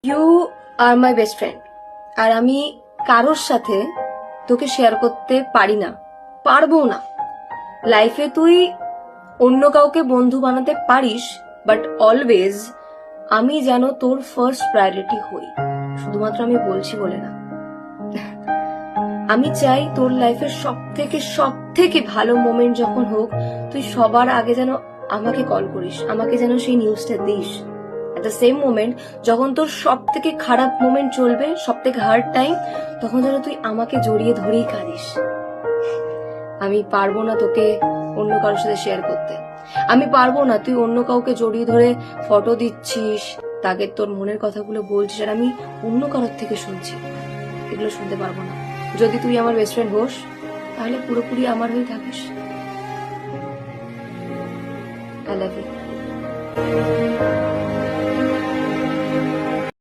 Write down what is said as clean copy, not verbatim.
You are my best friend, আর আমি কারোর সাথে তোকে শেয়ার করতে পারি না, পারবো না। লাইফে তুই অন্য কাউকে বন্ধু বানাতে পারিস, বাট অলওয়েজ আমি যেন তোর ফার্স্ট প্রায়োরিটি হই। শুধুমাত্র আমি বলছি বলে না, আমি চাই তোর লাইফের সব থেকে ভালো মোমেন্ট যখন হোক, তুই সবার আগে যেন আমাকে কল করিস, আমাকে যেন সেই নিউজটা this. At the same moment যখন তোর সব থেকে খারাপ মোমেন্ট চলবে, সব থেকে হার্ড টাইম, তখন যেন তুই আমাকে জড়িয়ে ধরেই কাঁদিস। আমি পারবো না তোকে অন্য কারোর সাথে শেয়ার করতে। আমি পারবো না তুই অন্য কাউকে জড়িয়ে ধরে ফটো দিচ্ছিস, তাকে তোর মনের কথাগুলো বলছিস, আর আমি অন্য কারোর থেকে শুনছি। এগুলো শুনতে পারবো না। যদি তুই আমার বেস্ট ফ্রেন্ড হোস, তাহলে পুরোপুরি আমার হয়ে থাকিস। I love you.